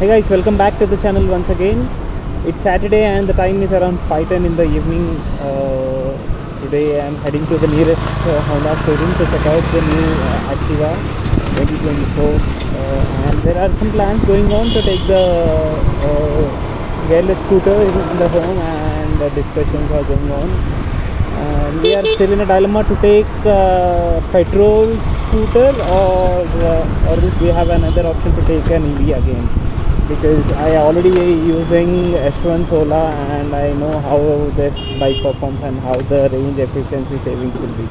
Hey guys, welcome back to the channel once again. It's Saturday and the time is around 5:10 in the evening. Today I'm heading to the nearest Honda showroom to check out the new Activa 2024. And there are some plans going on to take the wireless scooter in the home, and discussions are going on. And we are still in a dilemma to take petrol scooter, or if we have another option to take an EV again, because I already using S1 Sola and I know how this bike performs and how the range efficiency savings will be.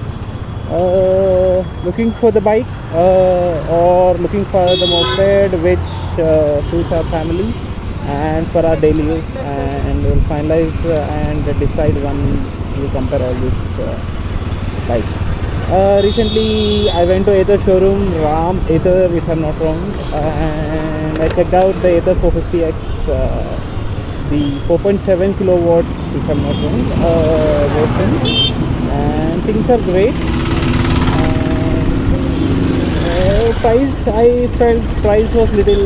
Looking for the bike or looking for the moped which suits our family and for our daily use, and we'll finalize and decide once we compare all these bikes. Recently I went to Ather showroom, Ram Ather if I'm not wrong, and I checked out the Ather 450X, the 4.7 kilowatts if I'm not wrong version, and things are great. Price, I felt price was little,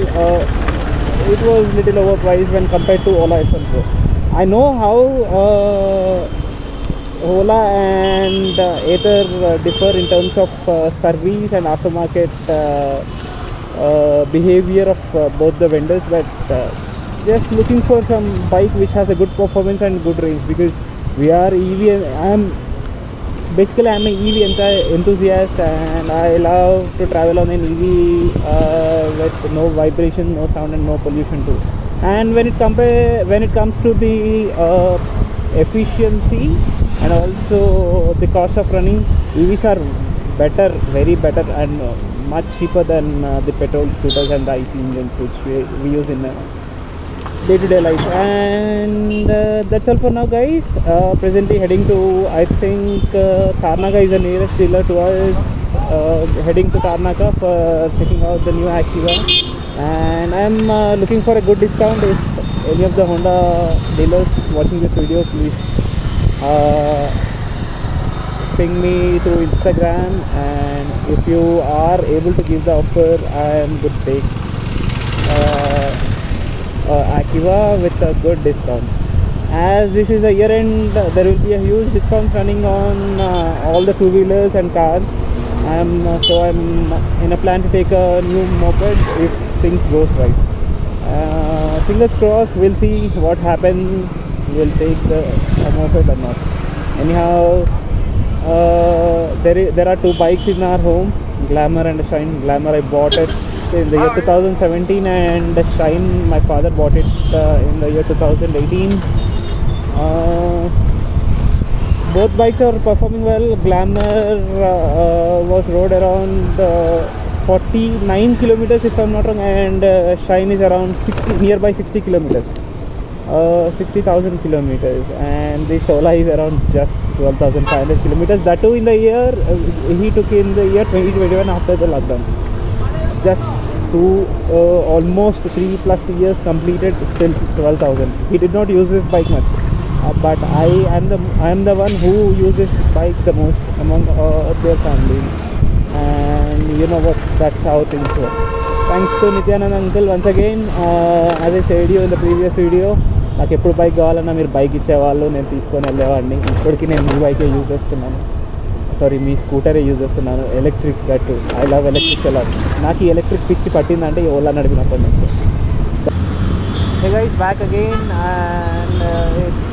it was little overpriced when compared to Ola S1 Pro. I know how Ola and Ather differ in terms of service and aftermarket behavior of both the vendors, but just looking for some bike which has a good performance and good range, because we are EV. I'm an EV enthusiast, and I love to travel on an EV with no vibration, no sound, and no pollution too. And when it comes to the efficiency and also the cost of running, EVs are better, very better, and much cheaper than the petrol scooters and the IC engines which we use in day-to-day life. And that's all for now, guys. Presently heading to, I think Tarnaga is the nearest dealer to us. Heading to Tarnaga for checking out the new Activa, and I'm looking for a good discount. If any of the Honda dealers watching this video, please ping me through Instagram, and if you are able to give the offer, I am good to take Activa with a good discount. As this is a year end, there will be a huge discount running on all the two-wheelers and cars. I'm in a plan to take a new moped if things goes right. Fingers crossed, we'll see what happens. We'll take the moped or not. Anyhow, there are two bikes in our home, Glamour and Shine. Glamour I bought it in the year 2017, and Shine my father bought it in the year 2018. Both bikes are performing well. Glamour was rode around 49 kilometers if I'm not wrong, and Shine is around 60 kilometers, 60,000 kilometers, and the Sola is around just 12,500 kilometers. That too in the year he took in the year 2021 after the lockdown. Just almost 3+ years completed, still 12,000. He did not use this bike much, but I am the one who uses bike the most among their family, and you know what? That's how things work. Thanks to Nityanand uncle once again. As I said you in the previous video, నాకు ఎప్పుడు bike కావాలన్నా మీరు bike ఇచ్చేవాళ్ళు, నేను తీసుకొని వెళ్ళేవాడిని. ఇప్పటికీ నేను మీ బైకే యూజ్ చేస్తున్నాను, సారీ మీ స్కూటరే యూజ్ చేస్తున్నాను, electric. That I love electric ఎలా. నాకు ఈ ఎలక్ట్రిక్ పిచ్చి పట్టిందంటే ఈ ఓలా నడిపినప్పటి నుంచి. Hey guys, back again, and it's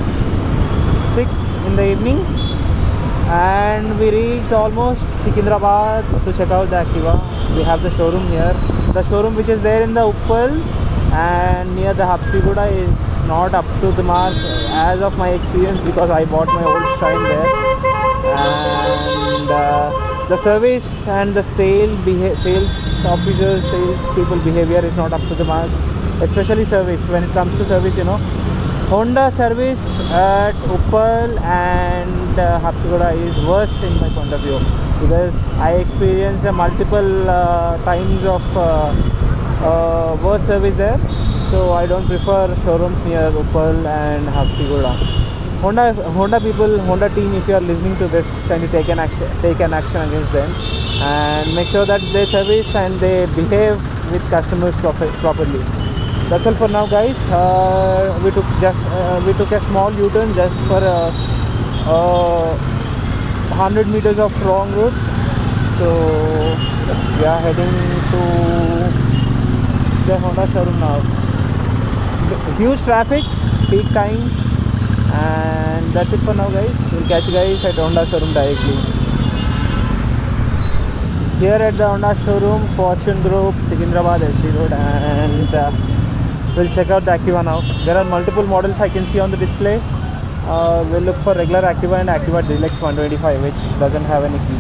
6 in the evening, and we reached almost Secunderabad to check out the Activa. We have the showroom here. The showroom which is there in the Uppal and near the Habsiguda is not up to the mark as of my experience, because I bought my old Shine there, and the service and the sales officers, sales people behavior is not up to the mark, especially service. When it comes to service, you know, Honda service at Uppal and Habsiguda is worst in my point of view, because I experienced multiple times of worst service there. So I don't prefer showrooms near Uppal and Habsiguda. Honda people, Honda team, if you are listening to this, can you take an action against them and make sure that they service and they behave with customers properly. That's all for now, guys. We took a small U-turn just for 100 meters of wrong route. So we are heading to the Honda showroom now. Huge traffic, peak time, and that's it for now, guys. We'll catch you guys at Honda showroom directly. Here at the Honda showroom, Fortune Group, Secunderabad, SD Road, and we'll check out the Activa now. There are multiple models I can see on the display. We'll look for regular Activa and Activa Deluxe 125, which doesn't have any key.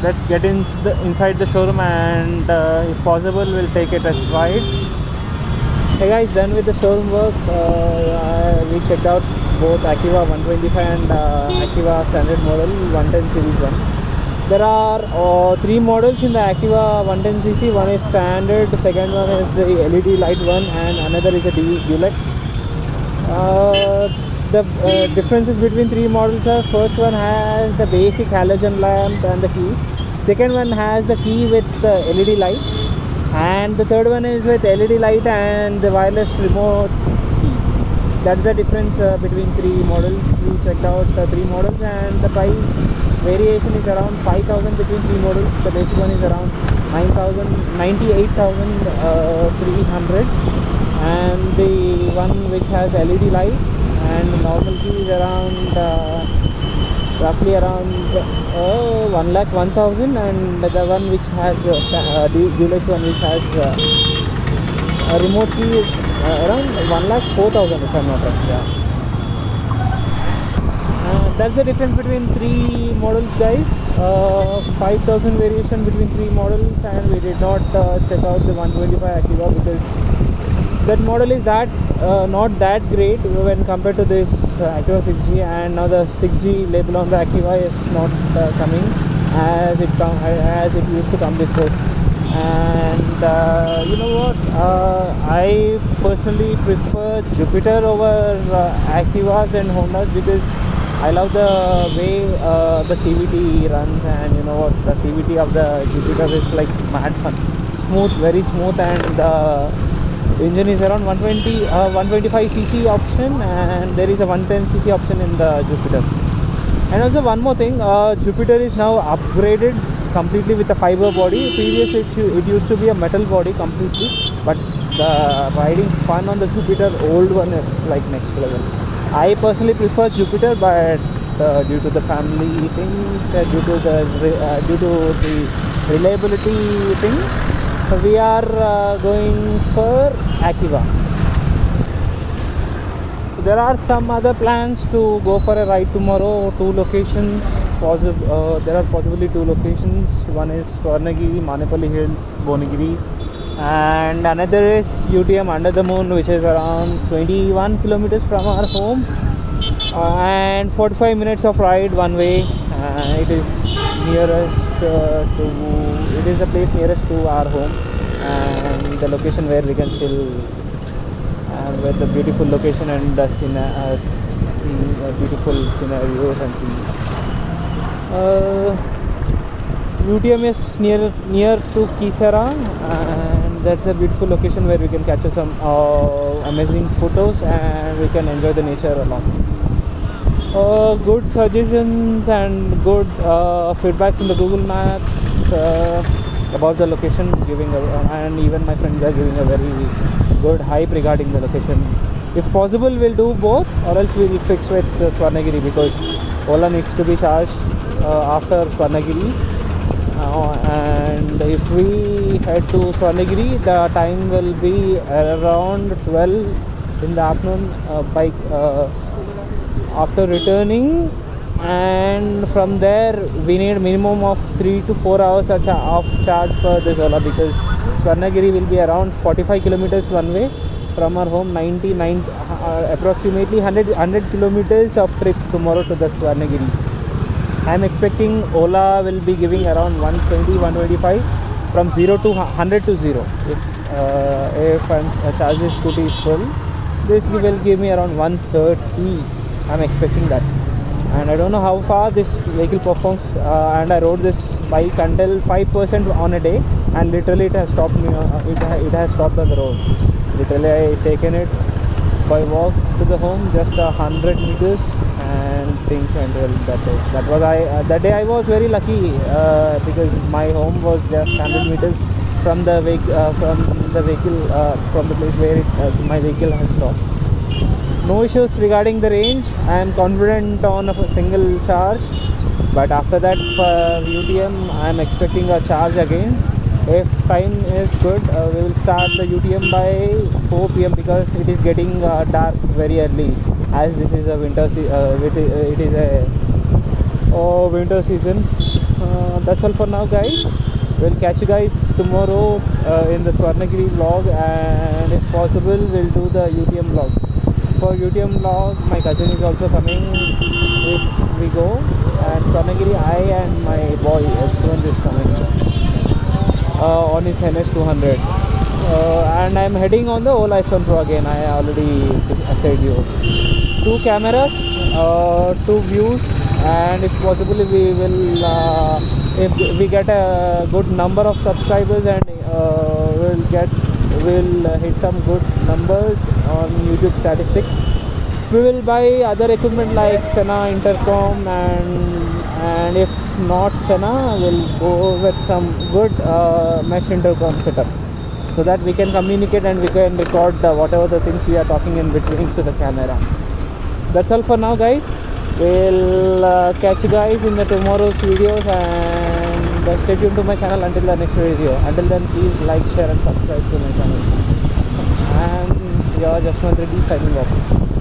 Let's get inside the showroom, and if possible, we'll take a test ride. Hey guys, done with the showroom work. We checked out both Activa 125 and Activa standard model 110 series 1. There are 3 models in the Activa 110cc. One is standard, the second one is the LED light one, and another is a Deluxe. The differences between 3 models are: first one has the basic halogen lamp and the key. Second one has the key with the LED light, and the third one is with LED light and the wireless remote key. That's the difference between 3 models. We checked out 3 models, and the price variation is around 5,000 between 3 models. The basic one is around 98,300, and the one which has LED light and normal key is around roughly around 1,01,000, and the one which has Deluxe one which has a remote key is around 1,04,000 if I'm not wrong. Yeah. That's the difference between 3 models, guys. 5,000 variation between 3 models, and we did not check out the 125 Activa because that model is not that great when compared to this Activa 6G, and now the 6G label on the Activa is not coming as it used to come before. And you know what, I personally prefer Jupiter over Activas and Hondas because I love the way the CVT runs, and you know what, the CVT of the Jupiter is like mad fun, smooth, very smooth, and engine is around 125cc option, and there is a 110cc option in the Jupiter. And also one more thing, Jupiter is now upgraded completely with a fiber body. Previously it used to be a metal body completely, but the riding fun on the Jupiter old one is like next level. I personally prefer Jupiter, but due to the family things, due to the reliability thing, we are going for Activa. There are some other plans to go for a ride tomorrow. 2 locations. There are possibly 2 locations. One is Swarnagiri, Manepalli Hills, Bonagiri, and another is UTM Under the Moon, which is around 21 kilometers from our home, and 45 minutes of ride one way. It is nearest it is the place nearest to our home, and the location where we can chill, with the beautiful location and the beautiful scenarios and scenes. UTM is near to Kisara, and that's a beautiful location where we can capture some amazing photos, and we can enjoy the nature along. Good suggestions and good feedbacks in the Google Maps about the location, and even my friends are giving a very good hype regarding the location. If possible, we'll do both, or else we'll fix with Swarnagiri because Ola needs to be charged after Swarnagiri. And if we head to Swarnagiri, the time will be around 12 in the afternoon after returning, and from there we need minimum of 3 to 4 hours of charge for this Ola because Swarnagiri will be around 45 kilometers one way from our home, approximately 100 kilometers of trip tomorrow to the Swarnagiri. I am expecting Ola will be giving around 120-125 from 0 to 100 to 0. If I'm charging scooty is full, this will give me around 130. I'm expecting that, and I don't know how far this vehicle performs. And I rode this bike until 5% on a day, and literally it has stopped me. It has stopped on the road. Literally, I taken it by walk to the home, just 100 meters, and things went well that day. That day I was very lucky because my home was just 100 meters from the from the place where my vehicle has stopped. No issues regarding the range. I am confident on a single charge, but after that for UTM I am expecting a charge again. If time is good, we will start the UTM by 4 p.m. because it is getting dark very early, as this is a it is a winter season. That's all for now, guys. We'll catch you guys tomorrow in the Swarnagiri vlog, and if possible we'll do the UTM vlog. For UTM vlog, my cousin is also coming if we go, and Swarnagiri, I and my boy Yashwant is coming on his NS 200, and I'm heading on the Ola S1 Pro again. I already said you. 2 cameras, 2 views, and if possible we will if we get a good number of subscribers, and we'll hit some good numbers on YouTube statistics, we will buy other equipment like Sena intercom, and if not Sena, we'll go with some good mesh intercom setup, so that we can communicate and we can record whatever the things we are talking in between to the camera. That's all for now, guys. We'll catch you guys in the tomorrow's videos, and stay tuned to my channel until the next video. Until then, please like, share and subscribe to my channel. And your Jaswant Reddy signing off.